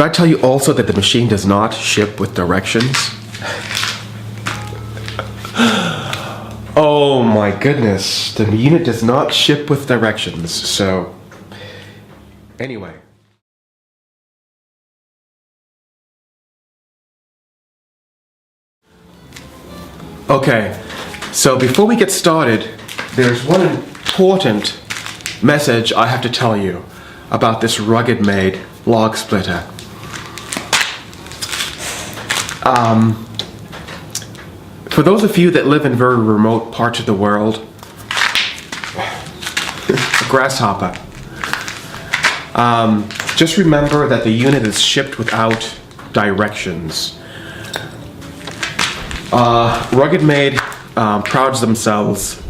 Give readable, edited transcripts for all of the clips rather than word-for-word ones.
Did I tell you also that the machine does not ship with directions? Oh my goodness, the unit does not ship with directions. So, anyway. Okay, so before we get started, there's one important message I have to tell you about this RuggedMade log splitter. For those of you that live in very remote parts of the world, grasshopper, just remember that the unit is shipped without directions. RuggedMade prouds themselves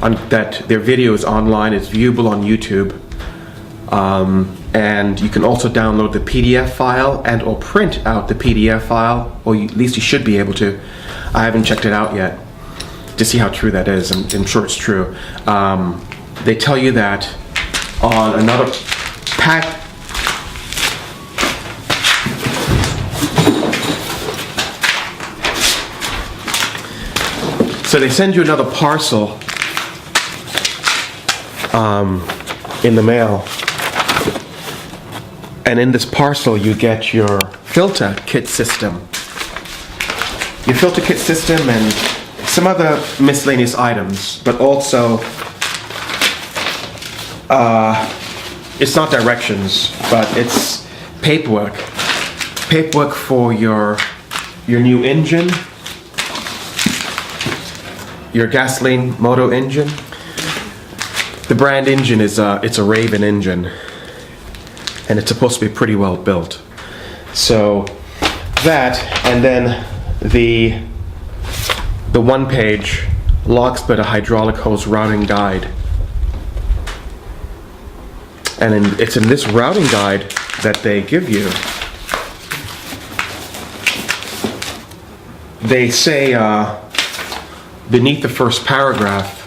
that their video is online, it's viewable on YouTube, and you can also download the PDF file and or print out the PDF file, or at least you should be able to. I haven't checked it out yet to see how true that is. I'm sure it's true. They tell you that on another pack. So they send you another parcel in the mail, and in this parcel you get your filter kit system. Your filter kit system and some other miscellaneous items, but also it's not directions, but it's paperwork. Paperwork for your new engine, your gasoline motor engine. The brand engine is it's a Raven engine, and it's supposed to be pretty well built. So that, and then the one-page log splitter hydraulic hose routing guide. And it's in this routing guide that they give you. They say beneath the first paragraph,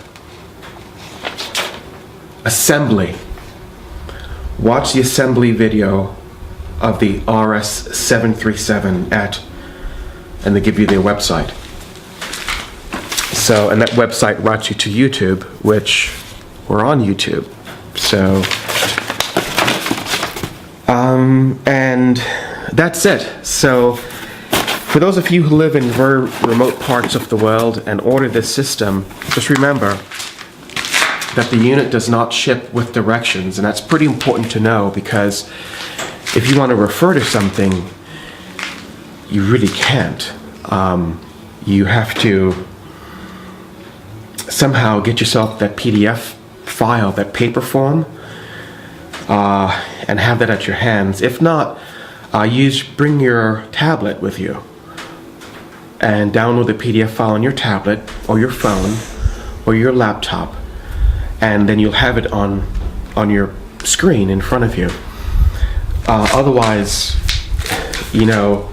assembly. Watch the assembly video of the RS737 at, and they give you their website. So, and that website routes you to YouTube, which we're on YouTube. So, and that's it. So, for those of you who live in very remote parts of the world and order this system, just remember that the unit does not ship with directions, and that's pretty important to know, because if you want to refer to something, you really can't. You have to somehow get yourself that PDF file, that paper form, and have that at your hands. If not, bring your tablet with you and download the PDF file on your tablet or your phone or your laptop, and then you'll have it on your screen in front of you. Otherwise, you know,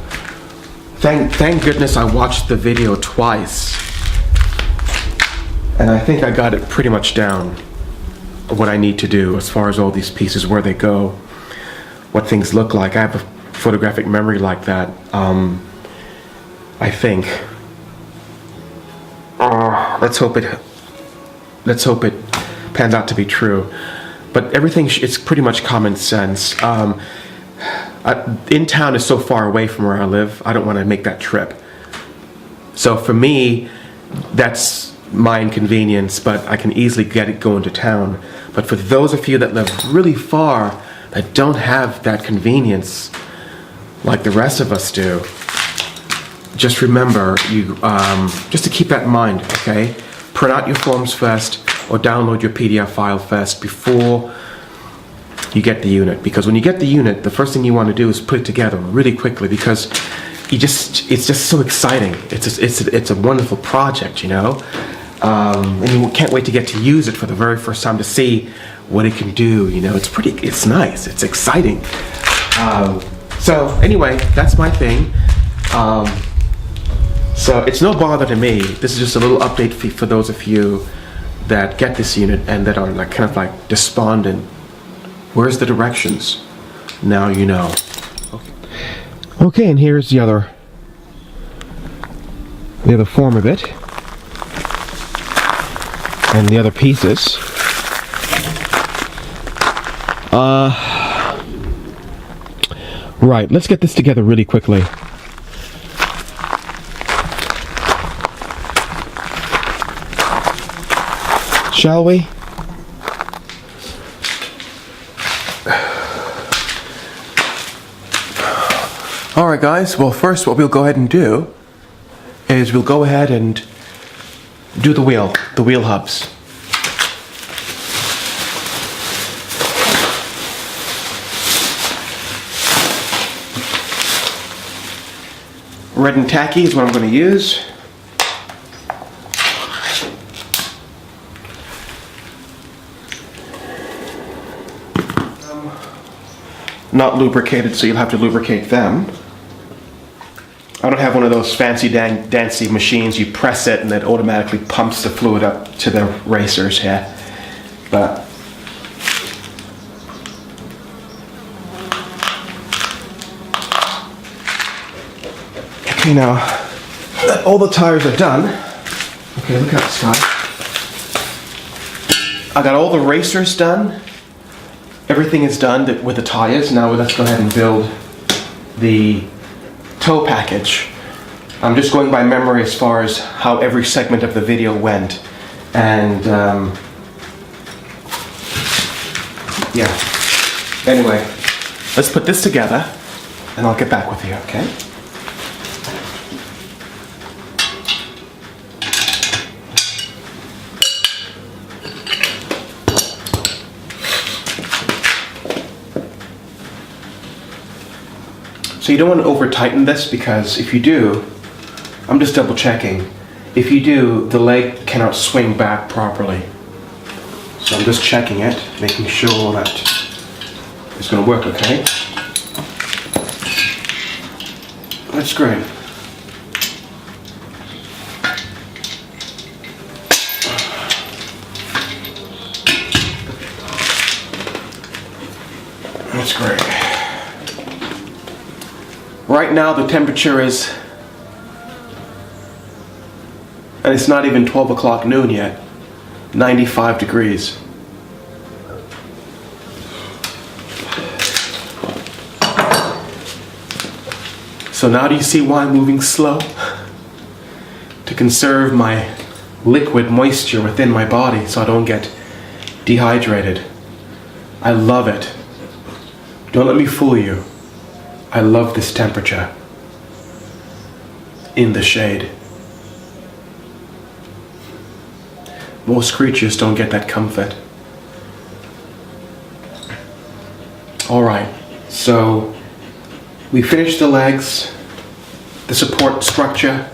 thank goodness I watched the video twice, and I think I got it pretty much down, what I need to do as far as all these pieces, where they go, what things look like. I have a photographic memory like that, I think. Let's hope it pans out to be true. But everything, it's pretty much common sense. In town is so far away from where I live, I don't want to make that trip. So for me, that's my inconvenience, but I can easily get it going to town. But for those of you that live really far, that don't have that convenience like the rest of us do, just remember, just to keep that in mind, okay? Print out your forms first, or download your PDF file first before you get the unit. Because when you get the unit, the first thing you want to do is put it together really quickly, because it's just so exciting. It's a wonderful project, you know, and you can't wait to get to use it for the very first time, to see what it can do. You know, it's nice, it's exciting. So anyway, that's my thing. So it's no bother to me. This is just a little update for those of you that get this unit and that are like kind of like despondent. Where's the directions? Now you know. Okay, and here's the other form of it, and the other pieces. Right, let's get this together really quickly. Shall we? Alright guys, well first what we'll go ahead and do is we'll go ahead and do the wheel hubs. Red and tacky is what I'm going to use. Not lubricated, so you'll have to lubricate them. I don't have one of those fancy dancy machines. You press it and it automatically pumps the fluid up to the racers here. But okay, now that all the tires are done. Okay, look outside. I got all the racers done. Everything is done with the tires. Now let's go ahead and build the tow package. I'm just going by memory as far as how every segment of the video went. And yeah. Anyway, let's put this together and I'll get back with you, okay? So you don't want to over tighten this, because if you do, I'm just double checking, if you do, the leg cannot swing back properly. So I'm just checking it, making sure that it's going to work okay. That's great. That's great. Right now the temperature is, and it's not even 12 o'clock noon yet, 95 degrees. So now do you see why I'm moving slow? To conserve my liquid moisture within my body so I don't get dehydrated. I love it. Don't let me fool you. I love this temperature in the shade. Most creatures don't get that comfort. Alright, so we finished the legs, the support structure,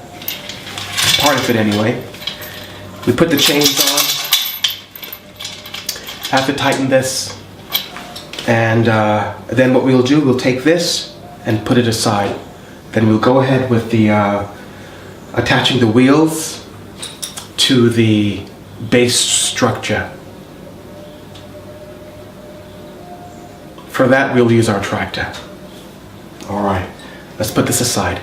part of it anyway. We put the chains on. I have to tighten this. And then what we'll do, we'll take this and put it aside. Then we'll go ahead with the attaching the wheels to the base structure. For that we'll use our tractor. Alright, let's put this aside.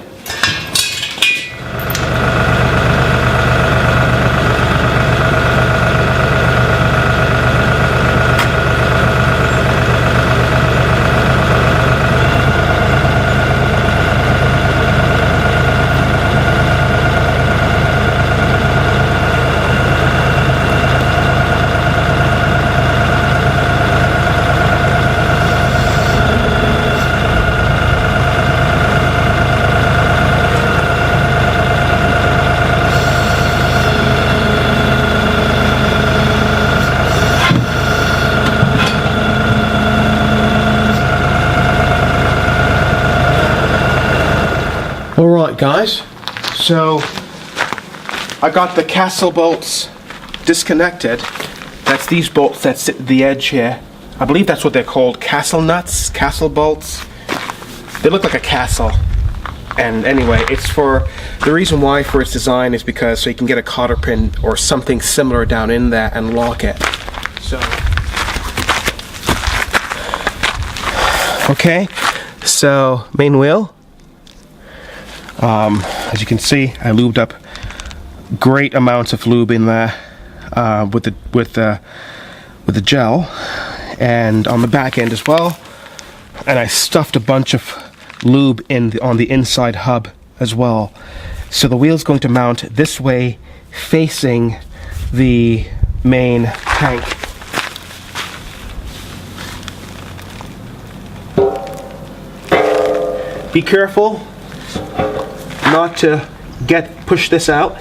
Alright guys, so I got the castle bolts disconnected. That's these bolts that sit at the edge here. I believe that's what they're called, castle nuts, castle bolts. They look like a castle. And anyway, it's for, the reason why for its design is because so you can get a cotter pin or something similar down in there and lock it. So, okay, so main wheel, As you can see, I lubed up great amounts of lube in there with the gel, and on the back end as well. And I stuffed a bunch of lube on the inside hub as well. So the wheel's going to mount this way, facing the main tank. Be careful not to push this out.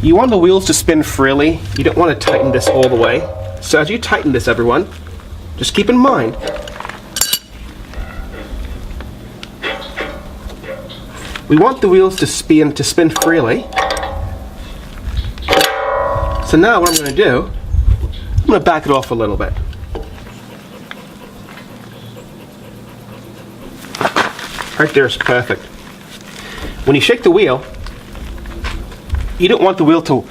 You want the wheels to spin freely. You don't want to tighten this all the way. So as you tighten this, everyone, just keep in mind we want the wheels to spin freely. So now what I'm going to do, I'm going to back it off a little bit. Right there is perfect. When you shake the wheel, you don't want the wheel to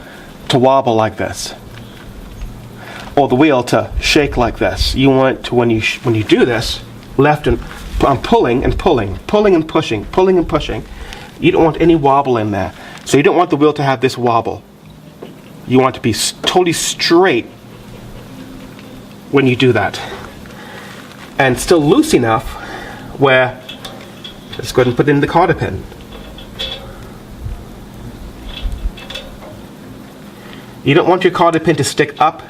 wobble like this, or the wheel to shake like this. You want to, when you do this, I'm pulling and pulling, pulling and pushing, pulling and pushing. You don't want any wobble in there. So you don't want the wheel to have this wobble. You want it to be totally straight when you do that, and still loose enough where, let's go ahead and put in the cotter pin. You don't want your cotter pin to stick up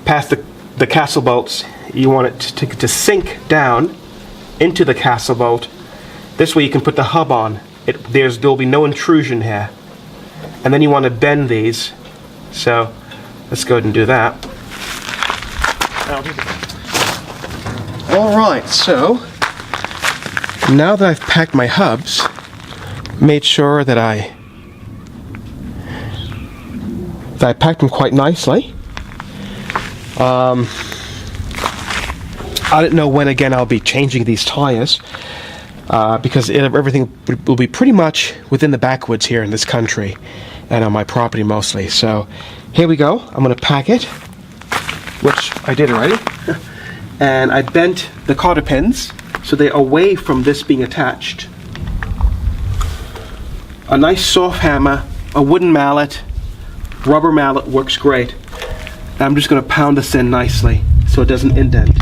past the castle bolts. You want it to sink down into the castle bolt. This way you can put the hub on. There'll be no intrusion here. And then you want to bend these. So let's go ahead and do that. Alright, so now that I've packed my hubs, made sure that I packed them quite nicely. I don't know when again I'll be changing these tires, because everything will be pretty much within the backwoods here in this country and on my property mostly. So here we go. I'm going to pack it, which I did already. And I bent the cotter pins so they're away from this being attached. A nice soft hammer, a wooden mallet, rubber mallet works great. I'm just going to pound this in nicely so it doesn't indent.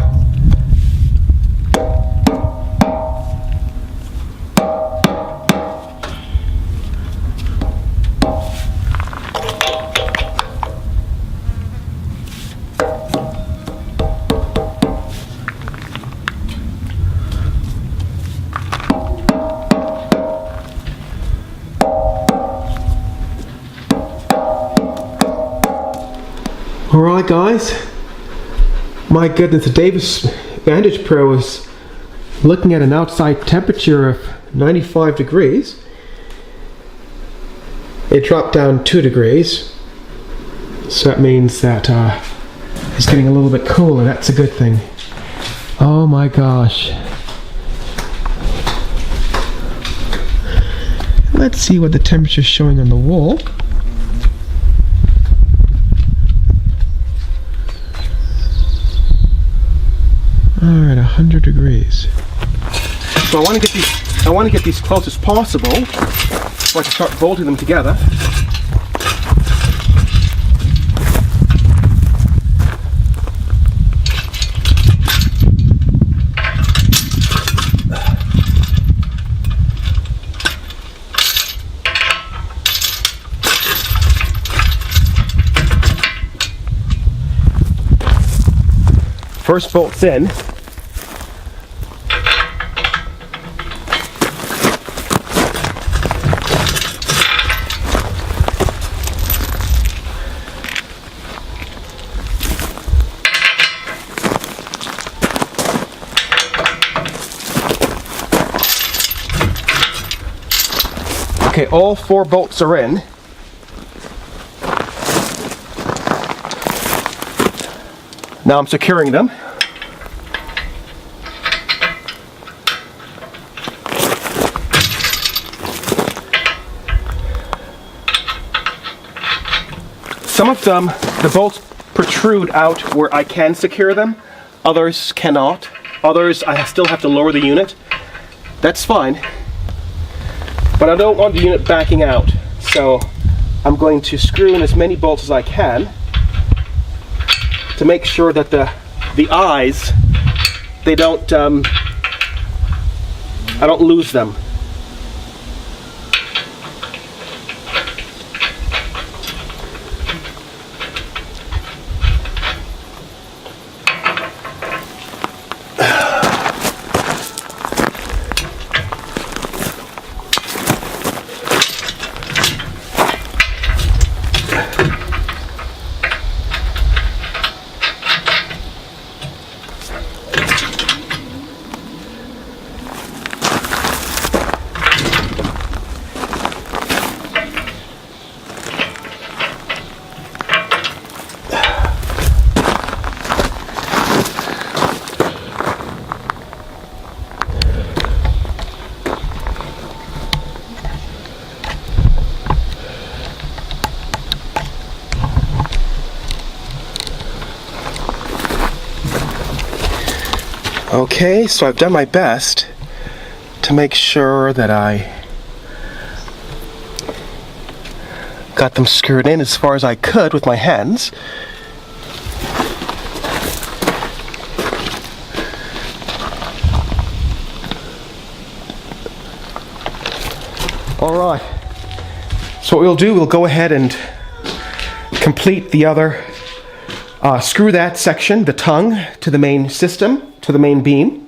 Alright guys, my goodness, the Davis Vantage Pro is looking at an outside temperature of 95 degrees. It dropped down 2 degrees, so that means that it's getting a little bit cooler. That's a good thing. Oh my gosh. Let's see what the temperature is showing on the wall. Alright, 100 degrees. So I want to get these close as possible so I can start bolting them together. First bolt's in. Okay, all 4 bolts are in. Now I'm securing them. Some of them, the bolts protrude out where I can secure them. Others cannot. Others, I still have to lower the unit. That's fine. But I don't want the unit backing out. So I'm going to screw in as many bolts as I can to make sure that the eyes, they don't, I don't lose them. Okay, so I've done my best to make sure that I got them screwed in as far as I could with my hands. Alright, so what we'll do, we'll go ahead and complete the other, screw that section, the tongue, to the main system, to the main beam.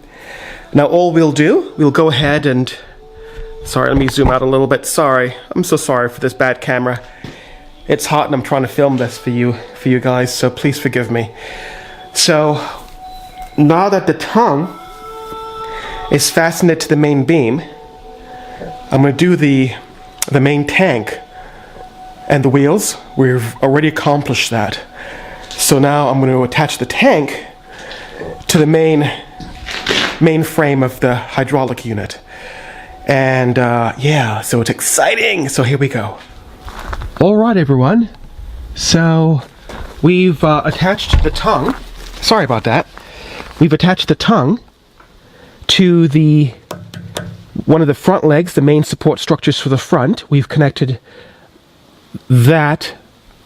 Now all we'll do, we'll go ahead and, sorry, let me zoom out a little bit. Sorry, I'm so sorry for this bad camera. It's hot and I'm trying to film this for you guys, so please forgive me. So now that the tongue is fastened to the main beam, I'm going to do the main tank and the wheels. We've already accomplished that. So now I'm going to attach the tank to the main frame of the hydraulic unit. And yeah, so it's exciting. So here we go. All right, everyone. So we've attached the tongue. Sorry about that. We've attached the tongue to one of the front legs, the main support structures for the front. We've connected the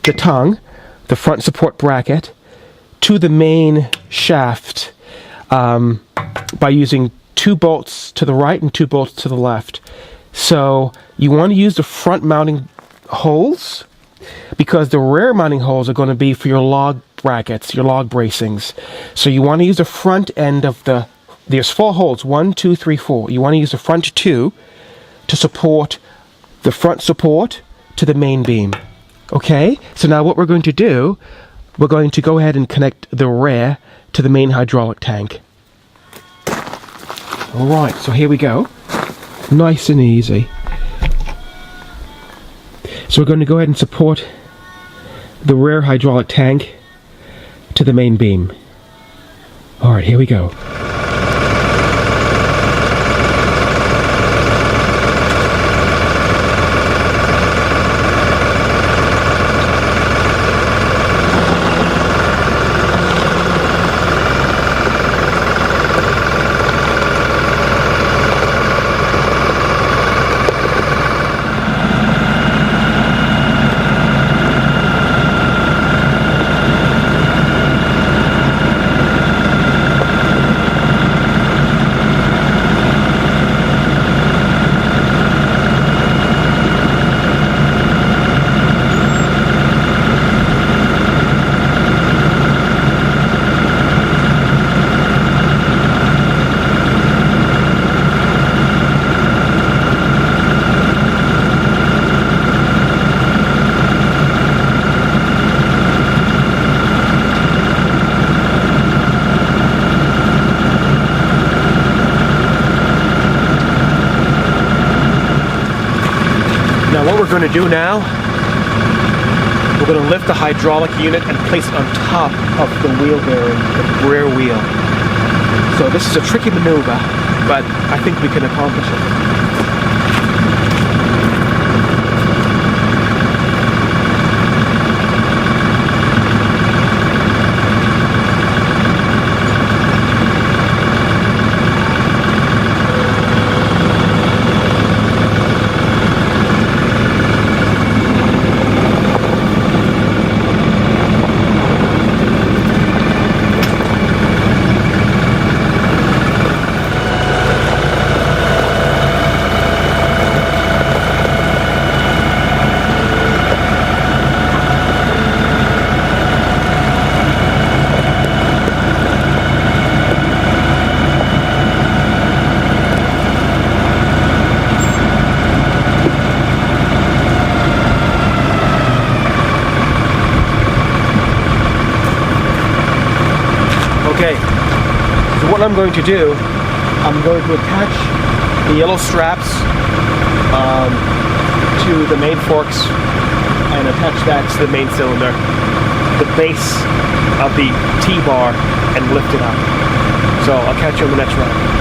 tongue, the front support bracket, to the main shaft by using 2 bolts to the right and 2 bolts to the left. So you want to use the front mounting holes because the rear mounting holes are going to be for your log brackets, your log bracings. So you want to use the front end of there's 4 holes, 1, 2, 3, 4. You want to use the front 2 to support the front support to the main beam. Okay, so now what we're going to do, we're going to go ahead and connect the rear to the main hydraulic tank. Alright, so here we go. Nice and easy. So we're going to go ahead and support the rear hydraulic tank to the main beam. Alright, here we go. Now what we're going to do now, we're We're going to lift the hydraulic unit and place it on top of the wheel bearing, the rear wheel. So this is a tricky maneuver, but I think we can accomplish it. Okay, so what I'm going to do, I'm going to attach the yellow straps to the main forks and attach that to the main cylinder, the base of the T-bar, and lift it up. So I'll catch you on the next run.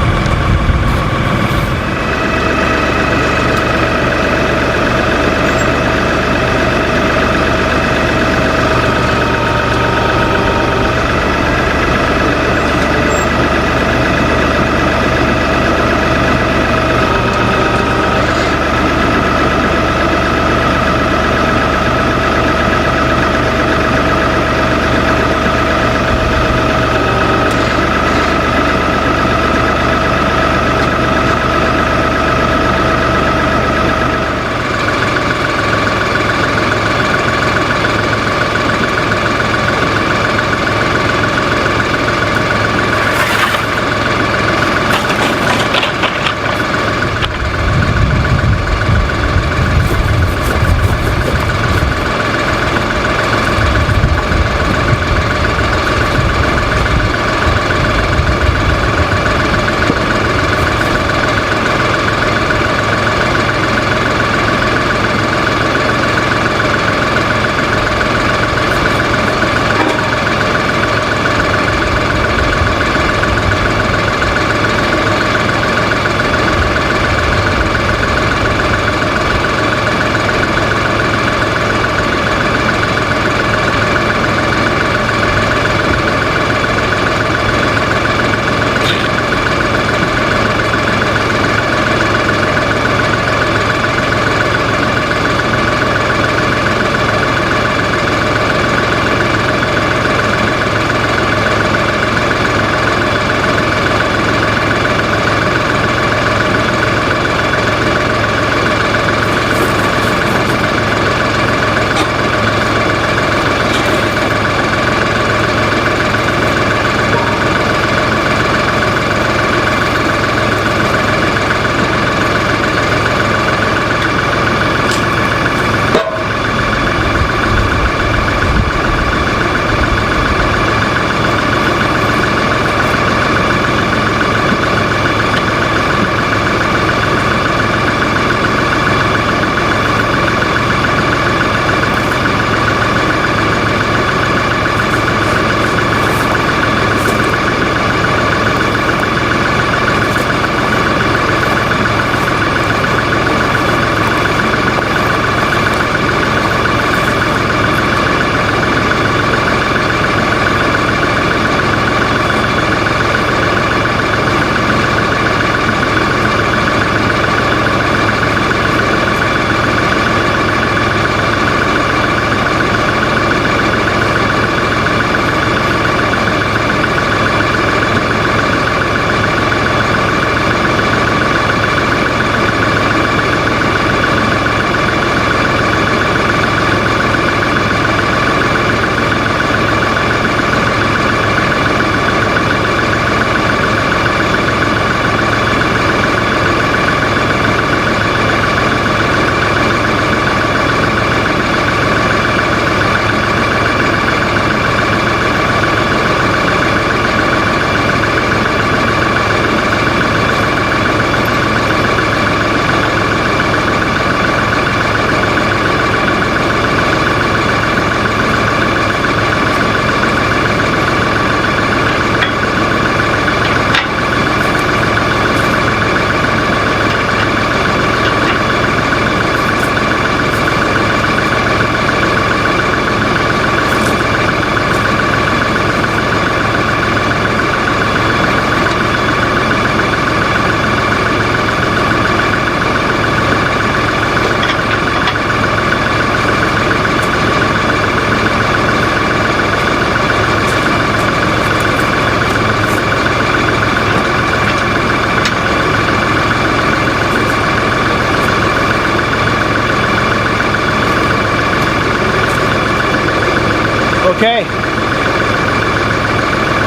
Okay.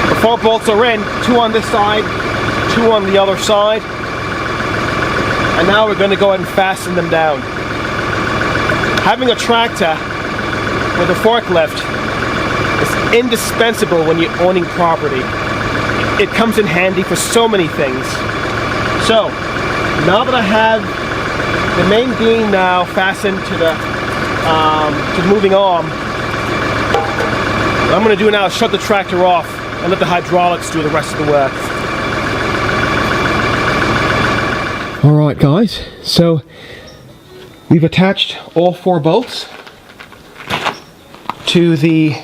The 4 bolts are in, 2 on this side, 2 on the other side. And now we're going to go ahead and fasten them down. Having a tractor with a forklift is indispensable when you're owning property. It comes in handy for so many things. So, now that I have the main beam now fastened to the moving arm, what I'm going to do now is shut the tractor off and let the hydraulics do the rest of the work. Alright guys, so we've attached all 4 bolts to the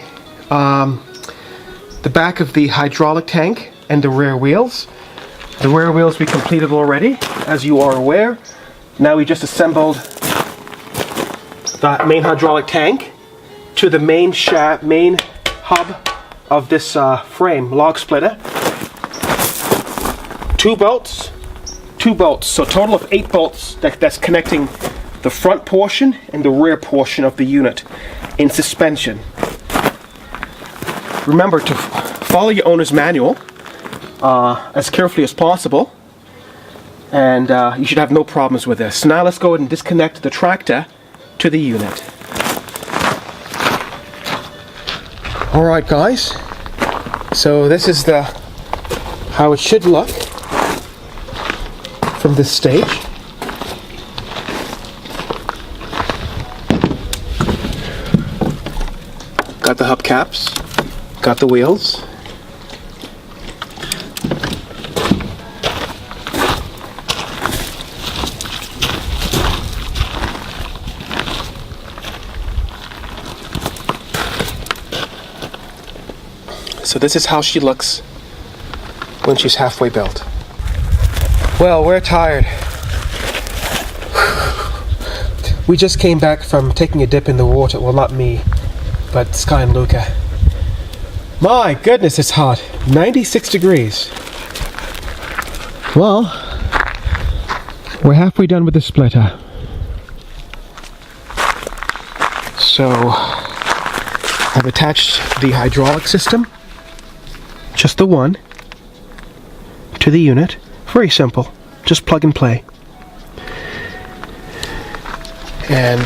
back of the hydraulic tank and the rear wheels. The rear wheels we completed already, as you are aware. Now we just assembled the main hydraulic tank to the main hub of this frame, log splitter. 2 bolts, so a total of 8 bolts that's connecting the front portion and the rear portion of the unit in suspension. Remember to follow your owner's manual as carefully as possible, and you should have no problems with this. So now let's go ahead and disconnect the tractor to the unit. Alright guys, so this is how it should look from this stage. Got the hubcaps, got the wheels. So this is how she looks when she's halfway built. Well, we're tired. We just came back from taking a dip in the water. Well, not me, but Sky and Luca. My goodness, it's hot. 96 degrees. Well, we're halfway done with the splitter. So, I've attached the hydraulic system, just the one, to the unit. Very simple, just plug and play. And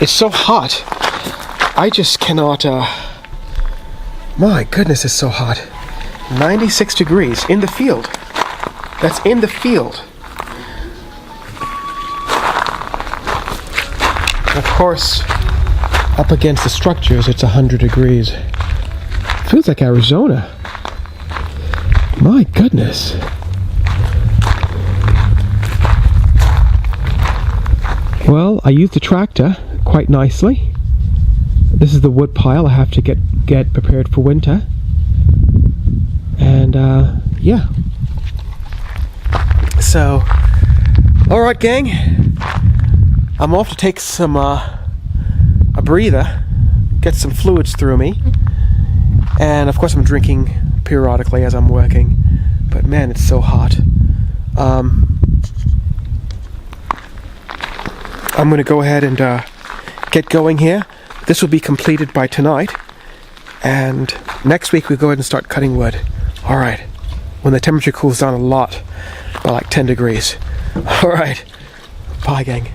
it's so hot, I just cannot, my goodness, it's so hot. 96 degrees in the field. That's in the field. Of course, up against the structures, it's 100 degrees. Feels like Arizona. My goodness. Well, I used the tractor quite nicely. This is the wood pile I have to get prepared for winter. And yeah. So, alright gang, I'm off to take some a breather, get some fluids through me, and of course I'm drinking periodically as I'm working, but man, it's so hot. I'm going to go ahead and get going here. This will be completed by tonight, and next week we go ahead and start cutting wood. Alright, when the temperature cools down a lot, by like 10 degrees. Alright, bye gang.